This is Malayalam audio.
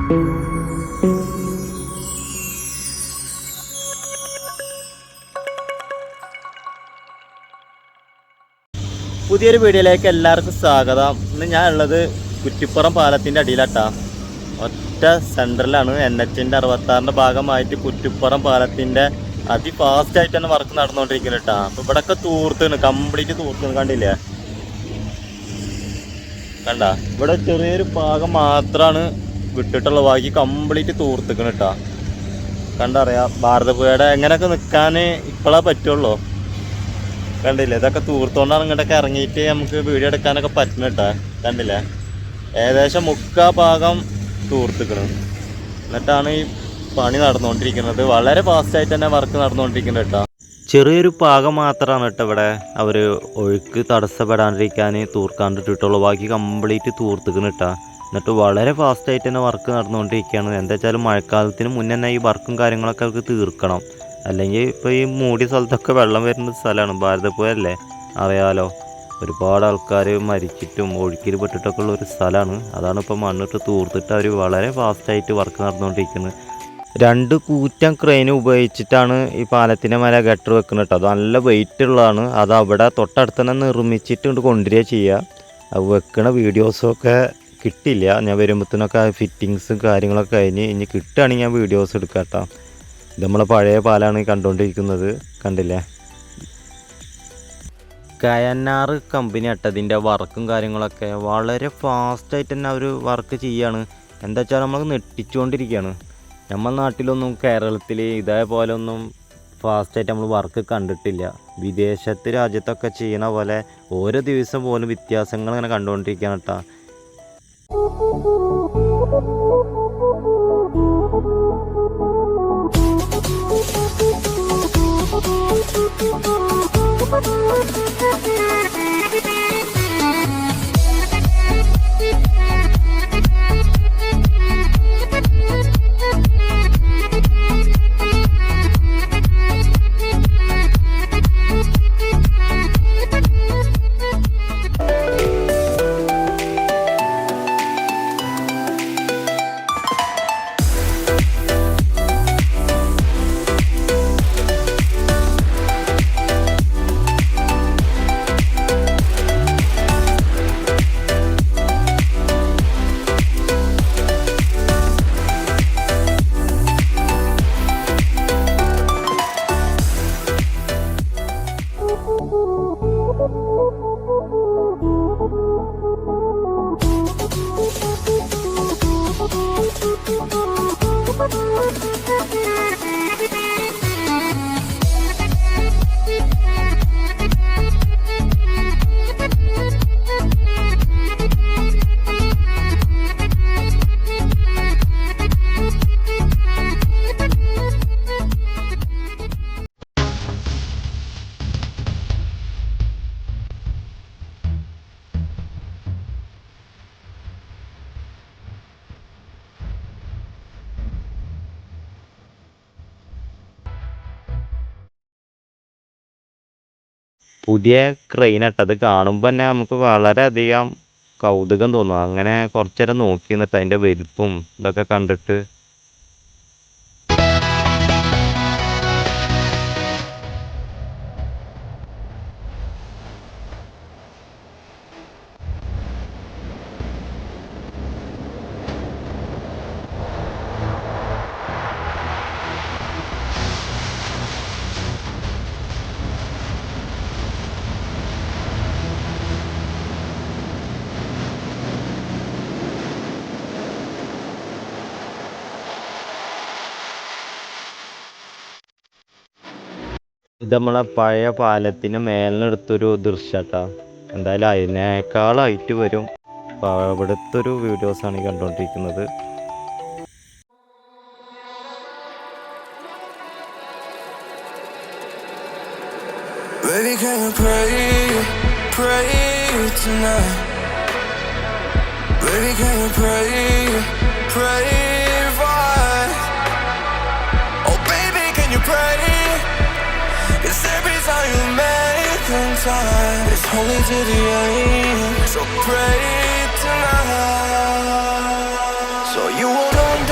പുതിയൊരു വീഡിയോയിലേക്ക് എല്ലാവർക്കും സ്വാഗതം. ഇന്ന് ഞാൻ ഉള്ളത് കുറ്റിപ്പുറം പാലത്തിൻ്റെ അടിയിലാട്ടാ. ഒറ്റ സെൻറ്ററിലാണ് NH-ൻ്റെ 66ൻ്റെ ഭാഗമായിട്ട് കുറ്റിപ്പുറം പാലത്തിൻ്റെ അതിഫാസ്റ്റായിട്ട് തന്നെ വർക്ക് നടന്നുകൊണ്ടിരിക്കുന്നത് കേട്ടോ. അപ്പോൾ ഇവിടെയൊക്കെ തൂർത്തിന്, കംപ്ലീറ്റ് തൂർത്തിന്. കണ്ടില്ലേ? കണ്ട, ഇവിടെ ചെറിയൊരു ഭാഗം മാത്രമാണ് വിട്ടിട്ടുള്ള, ബാക്കി കംപ്ലീറ്റ് തൂർത്തിക്കണം കേട്ടോ. കണ്ടറിയാം ഭാരതപ്പുഴയുടെ എങ്ങനെയൊക്കെ നിൽക്കാൻ ഇപ്പോഴേ പറ്റുള്ളൂ. കണ്ടില്ലേ? ഇതൊക്കെ തൂർത്തോണ്ടാണ് ഇങ്ങോട്ടൊക്കെ ഇറങ്ങിയിട്ട് നമുക്ക് വീഡിയോ എടുക്കാനൊക്കെ പറ്റുന്ന കേട്ടോ. കണ്ടില്ലേ? ഏകദേശം 3/4 ഭാഗം തൂർത്തിക്കണം. എന്നിട്ടാണ് ഈ പണി നടന്നുകൊണ്ടിരിക്കുന്നത്. വളരെ ഫാസ്റ്റായിട്ട് തന്നെ വർക്ക് നടന്നുകൊണ്ടിരിക്കുന്നത് കേട്ടോ. ചെറിയൊരു ഭാഗം മാത്രമാണ് കേട്ടോ ഇവിടെ അവർ ഒഴുക്ക് തടസ്സപ്പെടാണ്ടിരിക്കാൻ തൂർക്കാണ്ടിട്ടുള്ളൂ. ബാക്കി കംപ്ലീറ്റ് തൂർത്തിക്കണം കേട്ടോ. എന്നിട്ട് വളരെ ഫാസ്റ്റായിട്ട് തന്നെ വർക്ക് നടന്നുകൊണ്ടിരിക്കുകയാണ്. എന്താ വെച്ചാൽ മഴക്കാലത്തിന് മുന്നേ തന്നെ ഈ വർക്കും കാര്യങ്ങളൊക്കെ അവർക്ക് തീർക്കണം. അല്ലെങ്കിൽ ഇപ്പോൾ ഈ മൂടിയ സ്ഥലത്തൊക്കെ വെള്ളം വരുന്ന സ്ഥലമാണ്. ഭാരതപ്പുഴ അല്ലേ, അറിയാലോ. ഒരുപാട് ആൾക്കാർ മരിച്ചിട്ടും ഒഴുക്കിൽ പെട്ടിട്ടൊക്കെ ഉള്ള ഒരു സ്ഥലമാണ്. അതാണ് ഇപ്പോൾ മണ്ണിട്ട് തൂർത്തിട്ട് അവർ വളരെ ഫാസ്റ്റായിട്ട് വർക്ക് നടന്നുകൊണ്ടിരിക്കുന്നത്. 2 കൂറ്റൻ ക്രെയിൻ ഉപയോഗിച്ചിട്ടാണ് ഈ പാലത്തിൻ്റെ മേലെ ഗട്ടർ വെക്കുന്നത് കേട്ടോ. അത് നല്ല വെയിറ്റ് ഉള്ളതാണ്. അത് അവിടെ തൊട്ടടുത്ത് തന്നെ നിർമ്മിച്ചിട്ട് കൊണ്ട് കൊണ്ടുവരിക ചെയ്യുക. അത് വെക്കണ വീഡിയോസൊക്കെ കിട്ടില്ല. ഞാൻ വരുമ്പോഴത്തേനൊക്കെ ഫിറ്റിങ്സും കാര്യങ്ങളൊക്കെ കഴിഞ്ഞ് ഇനി കിട്ടുകയാണെങ്കിൽ ഞാൻ വീഡിയോസ് എടുക്കാം കേട്ടോ. ഇത് നമ്മളെ പഴയ പാലാണ് കണ്ടുകൊണ്ടിരിക്കുന്നത്. കണ്ടില്ലേ? കയന്നാർ കമ്പനി ഇട്ടതിൻ്റെ വർക്കും കാര്യങ്ങളൊക്കെ വളരെ ഫാസ്റ്റായിട്ട് തന്നെ അവർ വർക്ക് ചെയ്യാണ്. എന്താ വെച്ചാൽ നമ്മൾ നെട്ടിച്ചുകൊണ്ടിരിക്കുകയാണ്. നമ്മുടെ നാട്ടിലൊന്നും, കേരളത്തിൽ ഇതേപോലെ ഒന്നും ഫാസ്റ്റായിട്ട് നമ്മൾ വർക്ക് കണ്ടിട്ടില്ല. വിദേശത്ത് രാജ്യത്തൊക്കെ ചെയ്യണ പോലെ ഓരോ ദിവസം പോലും വ്യത്യാസങ്ങൾ ഇങ്ങനെ കണ്ടുകൊണ്ടിരിക്കുകയാണ് കേട്ടോ. പുതിയ ക്രെയിൻ ഇട്ടത് കാണുമ്പോൾ തന്നെ നമുക്ക് വളരെയധികം കൗതുകം തോന്നും. അങ്ങനെ കുറച്ചു നേരം നോക്കി നിന്നിട്ട് അതിൻ്റെ വലിപ്പും ഇതൊക്കെ കണ്ടിട്ട് ഇത് നമ്മളെ പഴയ പാലത്തിന് മേലിനെടുത്തൊരു ദൃശ്യട്ടാ. എന്തായാലും അതിനേക്കാളായിട്ട് വരും. ഇവിടുത്തെ ഒരു വീഡിയോസാണ് ഈ കണ്ടുകൊണ്ടിരിക്കുന്നത്. Baby, can you pray tonight? Baby, can you pray right? Oh baby, can you pray? 'Cause every time you make time, it's only to the end. So pray tonight, so you won't know